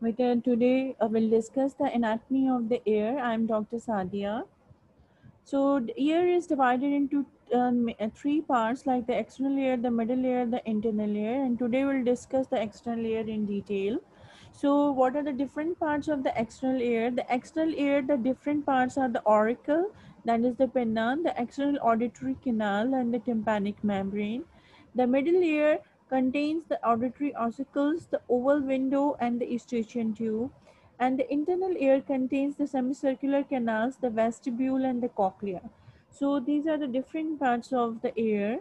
Today we'll discuss the anatomy of the ear. I'm Dr. Sadia. So the ear is divided into three parts like the external ear, the middle ear, the internal ear. And today we'll discuss the external ear in detail. So what are the different parts of the external ear? The external ear, the different parts are the auricle, that is the pinna, the external auditory canal and the tympanic membrane. The middle ear contains the auditory ossicles, the oval window and the eustachian tube, and the internal ear contains the semicircular canals, the vestibule and the cochlea. So these are the different parts of the ear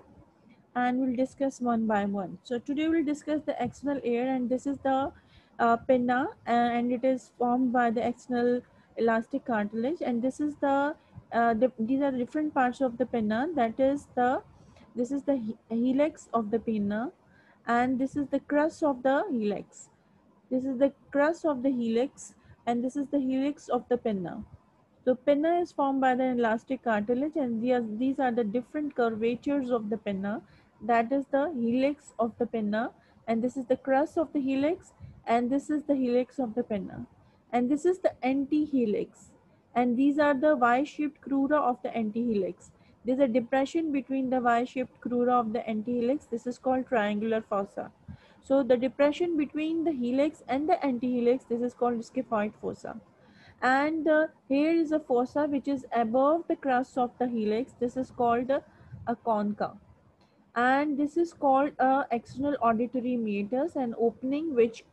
and we'll discuss one by one. So today we'll discuss the external ear, and this is the pinna, and it is formed by the external elastic cartilage, and this is these are the different parts of the pinna. This is the helix of the pinna, and this is the crus of the helix. This is the crus of the helix, and this is the helix of the pinna. So pinna is formed by the elastic cartilage, and these are the different curvatures of the pinna. That is the helix of the pinna, and this is the crus of the helix, and this is the helix of the pinna, and this is the antihelix, and these are the Y-shaped crura of the antihelix. There's a depression between the Y-shaped crura of the antihelix. This is called triangular fossa. So the depression between the helix and the antihelix, this is called scaphoid fossa. And here is a fossa which is above the crust of the helix. This is called a concha, and this is called a external auditory meatus, an opening which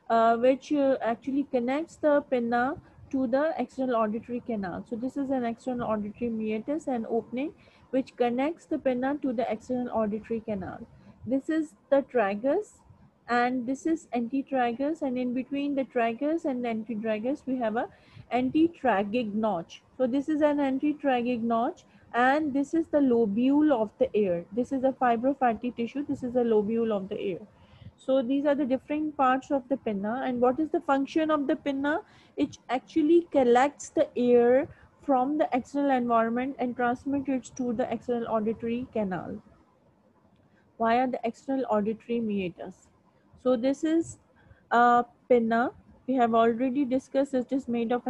actually connects the pinna to the external auditory canal. So this is an external auditory meatus, an opening which connects the pinna to the external auditory canal. This is the tragus, and this is antitragus, and in between the tragus and the antitragus we have a antitragic notch. So this is an antitragic notch, and this is the lobule of the ear. This is a fibrofatty tissue. This is the lobule of the ear. So these are the different parts of the pinna. And what is the function of the pinna? It actually collects the air from the external environment and transmits it to the external auditory canal via the external auditory meatus. So this is a pinna. We have already discussed it is made up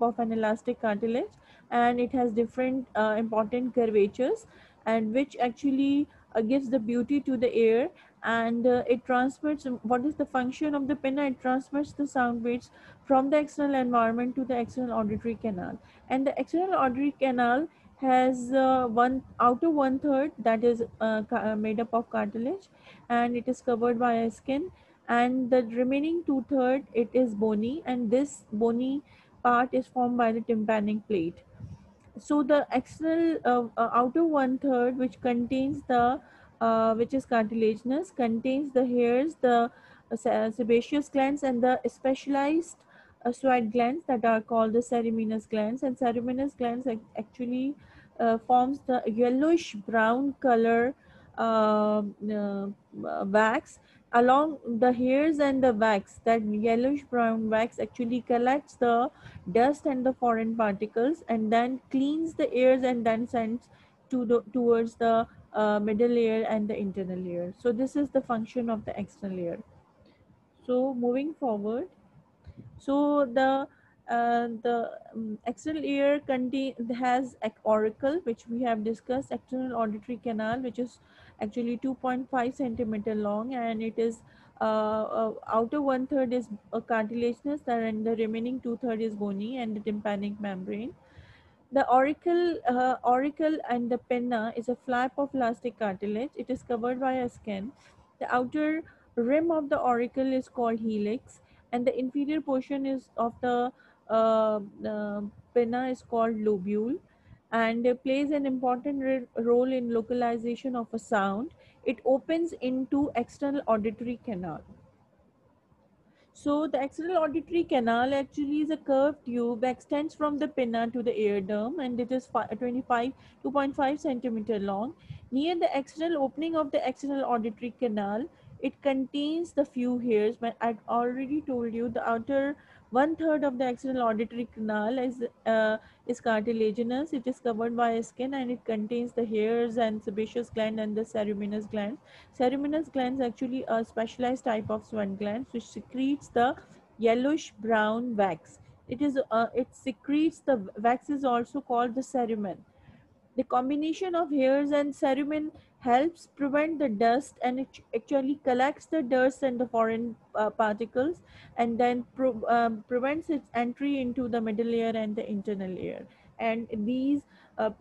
of an elastic cartilage, and it has different important curvatures, and which actually gives the beauty to the ear, and it transmits. What is the function of the pinna? It transmits the sound waves from the external environment to the external auditory canal, and the external auditory canal has one third that is made up of cartilage, and it is covered by a skin, and the remaining two-third it is bony, and this bony part is formed by the tympanic plate. So the external outer one third, which contains the which is cartilaginous, contains the hairs, the sebaceous glands, and the specialized sweat glands that are called the ceruminous glands. And ceruminous glands actually forms the yellowish brown color wax along the hairs, and the wax, that yellowish brown wax actually collects the dust and the foreign particles, and then cleans the ears, and then sends towards the middle ear and the internal ear. So this is the function of the external ear. So moving forward, so the external ear has auricle, which we have discussed, external auditory canal, which is actually 2.5 centimeter long, and it is outer one third is cartilaginous, and the remaining two third is bony, and the tympanic membrane. The auricle and the pinna is a flap of elastic cartilage. It is covered by a skin. The outer rim of the auricle is called helix, and the inferior portion is of the pinna is called lobule, and plays an important role in localization of a sound. It opens into external auditory canal. So the external auditory canal actually is a curved tube that extends from the pinna to the eardrum, and it is 2.5 centimeter long. Near the external opening of the external auditory canal, it contains the few hairs. But I already told you the outer one third of the external auditory canal is cartilaginous. It is covered by a skin, and it contains the hairs and sebaceous gland and the ceruminous gland. Ceruminous glands actually a specialized type of sweat glands which secretes the yellowish brown wax. It secretes the wax is also called the cerumen. The combination of hairs and cerumen helps prevent the dust, and it actually collects the dust and the foreign particles, and then prevents its entry into the middle layer and the internal layer. And these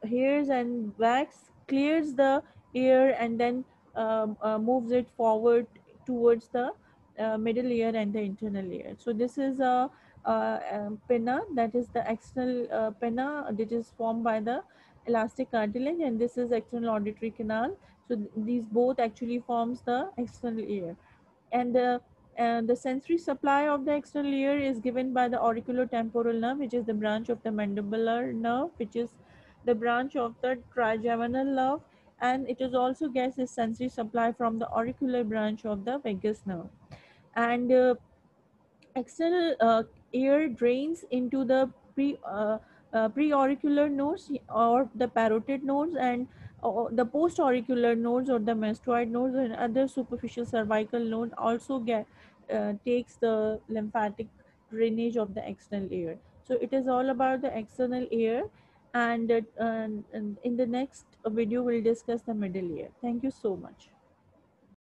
hairs and wax clears the air and then moves it forward towards the middle layer and the internal layer. So this is a pinna, that is the external pinna, that is formed by the elastic cartilage, and this is external auditory canal. So these both actually forms the external ear. And the sensory supply of the external ear is given by the auriculotemporal nerve, which is the branch of the mandibular nerve, which is the branch of the trigeminal nerve, and it is also gets its sensory supply from the auricular branch of the vagus nerve. And external air drains into the preauricular nodes or the parotid nodes, and the postauricular nodes or the mastoid nodes and other superficial cervical node also get takes the lymphatic drainage of the external air. So it is all about the external air, and in the next video we'll discuss the middle ear. Thank you so much.